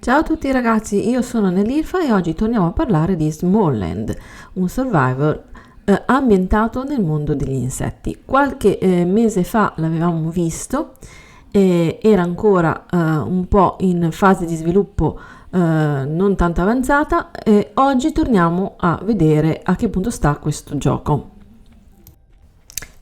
Ciao a tutti ragazzi, io sono Nelirfa e oggi torniamo a parlare di Smalland, un survival ambientato nel mondo degli insetti. Qualche mese fa l'avevamo visto, era ancora un po' in fase di sviluppo non tanto avanzata e oggi torniamo a vedere a che punto sta questo gioco.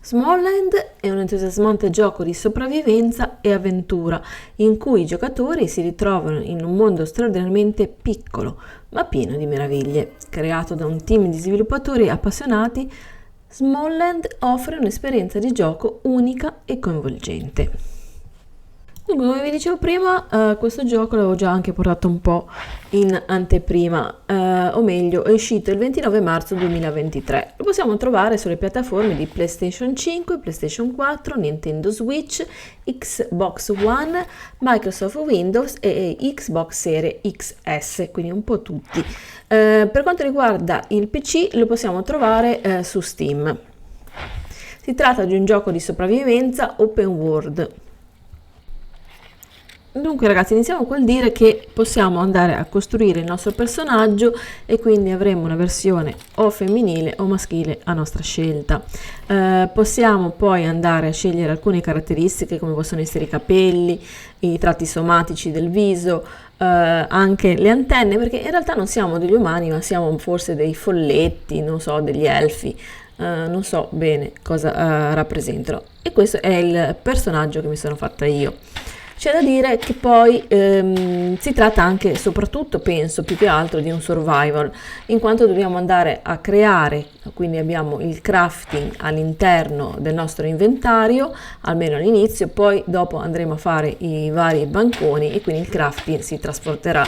Smalland è un entusiasmante gioco di sopravvivenza e avventura in cui i giocatori si ritrovano in un mondo straordinariamente piccolo ma pieno di meraviglie. Creato da un team di sviluppatori appassionati, Smalland offre un'esperienza di gioco unica e coinvolgente. Dunque, come vi dicevo prima, questo gioco l'avevo già anche portato un po' in anteprima, o meglio, è uscito il 29 marzo 2023. Lo possiamo trovare sulle piattaforme di PlayStation 5, PlayStation 4, Nintendo Switch, Xbox One, Microsoft Windows e Xbox Series XS, quindi un po' tutti. Per quanto riguarda il PC, lo possiamo trovare su Steam. Si tratta di un gioco di sopravvivenza open world. Dunque ragazzi, iniziamo col dire che possiamo andare a costruire il nostro personaggio e quindi avremo una versione o femminile o maschile a nostra scelta. Possiamo poi andare a scegliere alcune caratteristiche come possono essere i capelli, i tratti somatici del viso, anche le antenne, perché in realtà non siamo degli umani ma siamo forse dei folletti, non so, degli elfi. Non so bene cosa rappresentano, e questo è il personaggio che mi sono fatta io. C'è da dire che poi si tratta anche e soprattutto, penso, più che altro di un survival, in quanto dobbiamo andare a creare, quindi abbiamo il crafting all'interno del nostro inventario, almeno all'inizio, poi dopo andremo a fare i vari banconi e quindi il crafting si trasporterà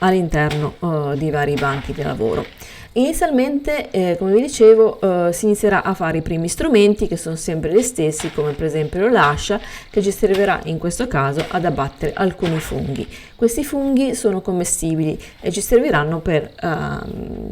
all'interno di vari banchi di lavoro. Inizialmente, come vi dicevo, si inizierà a fare i primi strumenti che sono sempre gli stessi, come per esempio l'ascia, che ci servirà in questo caso ad abbattere alcuni funghi. Questi funghi sono commestibili e ci serviranno per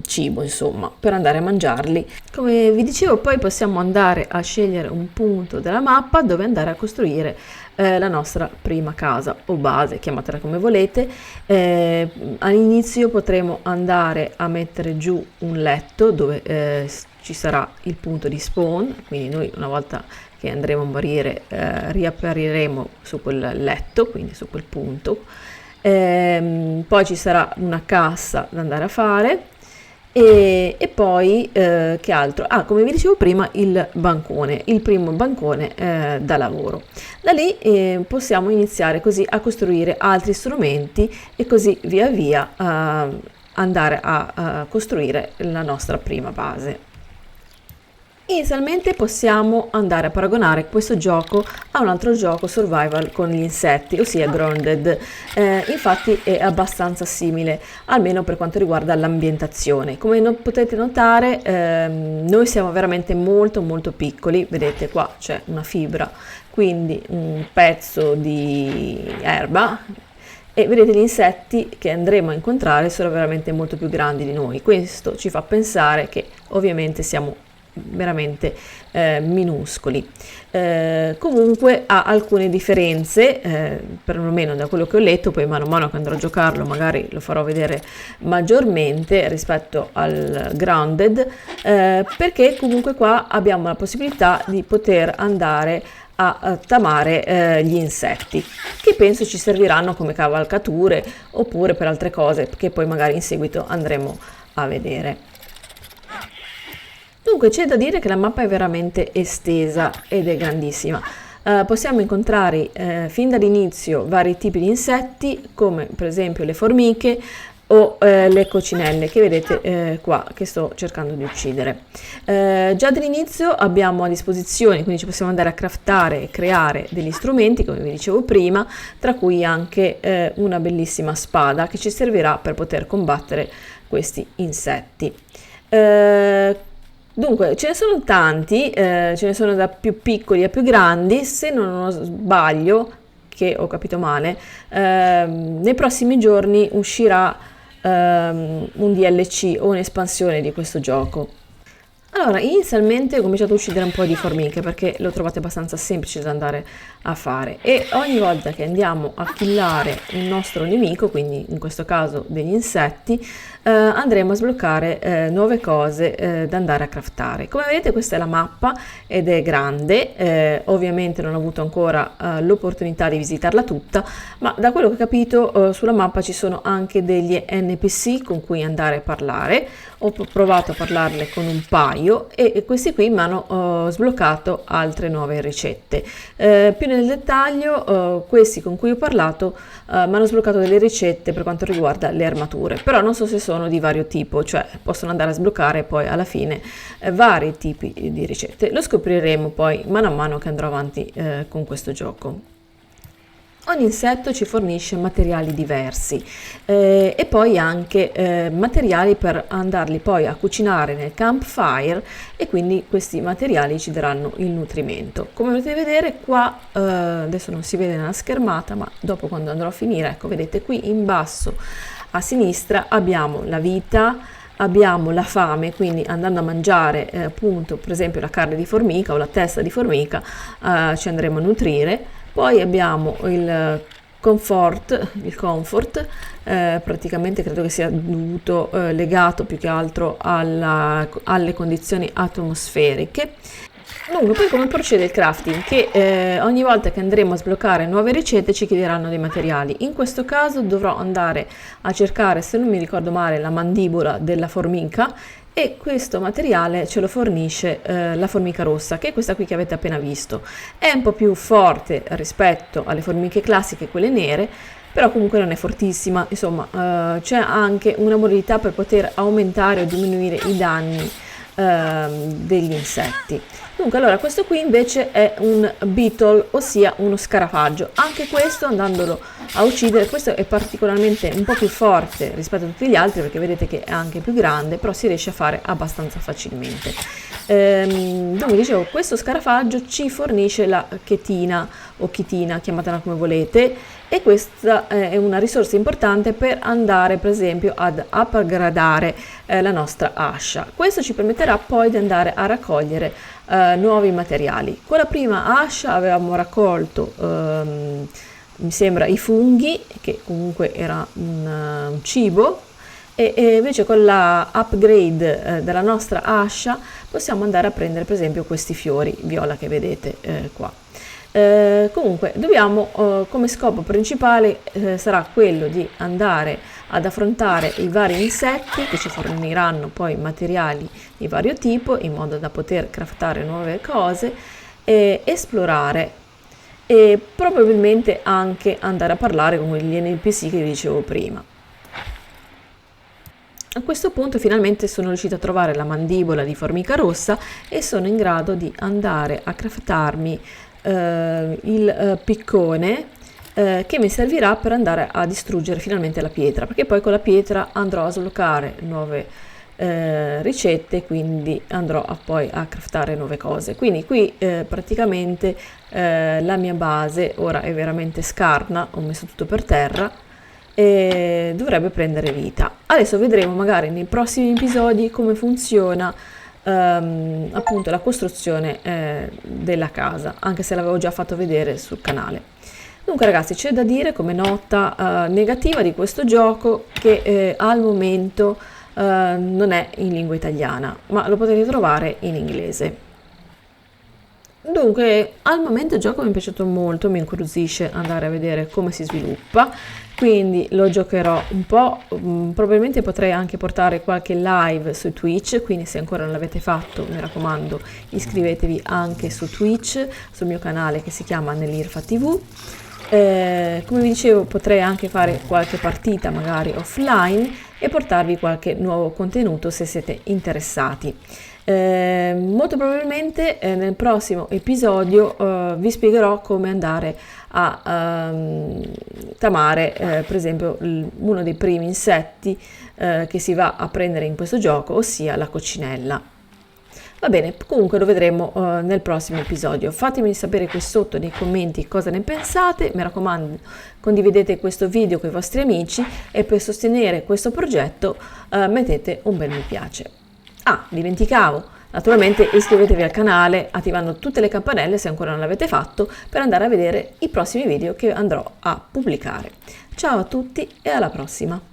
cibo, insomma, per andare a mangiarli. Come vi dicevo, poi possiamo andare a scegliere un punto della mappa dove andare a costruire la nostra prima casa o base, chiamatela come volete. All'inizio potremo andare a mettere giù un letto dove ci sarà il punto di spawn, quindi noi una volta che andremo a morire riappariremo su quel letto, quindi su quel punto. Poi ci sarà una cassa da andare a fare. E poi che altro? Come vi dicevo prima, il bancone, il primo bancone da lavoro. Da lì possiamo iniziare così a costruire altri strumenti e così via via andare a costruire la nostra prima base. Inizialmente possiamo andare a paragonare questo gioco a un altro gioco survival con gli insetti, ossia Grounded. Infatti è abbastanza simile, almeno per quanto riguarda l'ambientazione. Come potete notare, noi siamo veramente molto piccoli. Vedete, qua c'è una fibra, quindi un pezzo di erba, e vedete gli insetti che andremo a incontrare sono veramente molto più grandi di noi. Questo ci fa pensare che ovviamente siamo veramente minuscoli. Comunque ha alcune differenze, perlomeno da quello che ho letto, poi mano a mano che andrò a giocarlo magari lo farò vedere maggiormente rispetto al Grounded, perché comunque qua abbiamo la possibilità di poter andare a tamare gli insetti, che penso ci serviranno come cavalcature oppure per altre cose che poi magari in seguito andremo a vedere. Dunque c'è da dire che la mappa è veramente estesa ed è grandissima. Possiamo incontrare fin dall'inizio vari tipi di insetti, come per esempio le formiche o le coccinelle che vedete qua che sto cercando di uccidere. Già dall'inizio abbiamo a disposizione, quindi ci possiamo andare a craftare e creare degli strumenti, come vi dicevo prima, tra cui anche una bellissima spada che ci servirà per poter combattere questi insetti. Dunque, ce ne sono tanti, ce ne sono da più piccoli a più grandi. Se non sbaglio, che ho capito male, nei prossimi giorni uscirà un DLC o un'espansione di questo gioco. Allora, inizialmente ho cominciato a uccidere un po' di formiche perché lo trovate abbastanza semplice da andare a fare, e ogni volta che andiamo a killare un nostro nemico, quindi in questo caso degli insetti, andremo a sbloccare nuove cose da andare a craftare. Come vedete, questa è la mappa ed è grande, ovviamente non ho avuto ancora l'opportunità di visitarla tutta, ma da quello che ho capito sulla mappa ci sono anche degli NPC con cui andare a parlare. Ho provato a parlarle con un paio e questi qui mi hanno sbloccato altre nuove ricette. Più nel dettaglio, questi con cui ho parlato mi hanno sbloccato delle ricette per quanto riguarda le armature, però non so se sono di vario tipo, cioè possono andare a sbloccare poi alla fine vari tipi di ricette. Lo scopriremo poi mano a mano che andrò avanti con questo gioco. Ogni insetto ci fornisce materiali diversi e poi anche materiali per andarli poi a cucinare nel campfire, e quindi questi materiali ci daranno il nutrimento. Come potete vedere qua, adesso non si vede nella schermata, ma dopo quando andrò a finire, ecco, vedete qui in basso a sinistra abbiamo la vita, abbiamo la fame, quindi andando a mangiare appunto per esempio la carne di formica o la testa di formica ci andremo a nutrire. Poi abbiamo il comfort, praticamente credo che sia dovuto, legato più che altro alle condizioni atmosferiche. Dunque, poi come procede il crafting? Che ogni volta che andremo a sbloccare nuove ricette ci chiederanno dei materiali. In questo caso dovrò andare a cercare, se non mi ricordo male, la mandibola della formica, e questo materiale ce lo fornisce la formica rossa, che è questa qui che avete appena visto. È un po' più forte rispetto alle formiche classiche, quelle nere, però comunque non è fortissima. Insomma, c'è anche una modalità per poter aumentare o diminuire i danni degli insetti. Dunque, allora, questo qui invece è un beetle, ossia uno scarafaggio. Anche questo, andandolo a uccidere, questo è particolarmente un po' più forte rispetto a tutti gli altri, perché vedete che è anche più grande, però si riesce a fare abbastanza facilmente. Dunque, dicevo, questo scarafaggio ci fornisce la chetina o chitina, chiamatela come volete, e questa è una risorsa importante per andare per esempio ad upgradare la nostra ascia. Questo ci permetterà poi di andare a raccogliere nuovi materiali. Con la prima ascia avevamo raccolto mi sembra i funghi, che comunque era un cibo, e invece con la upgrade della nostra ascia possiamo andare a prendere per esempio questi fiori viola che vedete qua. Comunque dobbiamo, come scopo principale sarà quello di andare ad affrontare i vari insetti che ci forniranno poi materiali di vario tipo in modo da poter craftare nuove cose, esplorare e probabilmente anche andare a parlare con gli NPC che vi dicevo prima. A questo punto finalmente sono riuscita a trovare la mandibola di formica rossa e sono in grado di andare a craftarmi il piccone che mi servirà per andare a distruggere finalmente la pietra, perché poi con la pietra andrò a sbloccare nuove ricette, quindi andrò poi a craftare nuove cose. Quindi qui praticamente la mia base ora è veramente scarna, ho messo tutto per terra e dovrebbe prendere vita. Adesso vedremo magari nei prossimi episodi come funziona appunto la costruzione della casa, anche se l'avevo già fatto vedere sul canale. Dunque ragazzi, c'è da dire come nota negativa di questo gioco che al momento non è in lingua italiana, ma lo potete trovare in inglese. Dunque, al momento il gioco mi è piaciuto molto, mi incuriosisce andare a vedere come si sviluppa, quindi lo giocherò un po', probabilmente potrei anche portare qualche live su Twitch, quindi se ancora non l'avete fatto, mi raccomando, iscrivetevi anche su Twitch, sul mio canale che si chiama Nell'Irfa TV. Come vi dicevo, potrei anche fare qualche partita magari offline e portarvi qualche nuovo contenuto se siete interessati. Molto probabilmente nel prossimo episodio vi spiegherò come andare a tamare per esempio uno dei primi insetti che si va a prendere in questo gioco, ossia la coccinella. Va bene, comunque lo vedremo nel prossimo episodio. Fatemi sapere qui sotto nei commenti cosa ne pensate, mi raccomando condividete questo video con i vostri amici e per sostenere questo progetto mettete un bel mi piace. Ah, dimenticavo, Naturalmente iscrivetevi al canale attivando tutte le campanelle se ancora non l'avete fatto per andare a vedere i prossimi video che andrò a pubblicare. Ciao a tutti e alla prossima!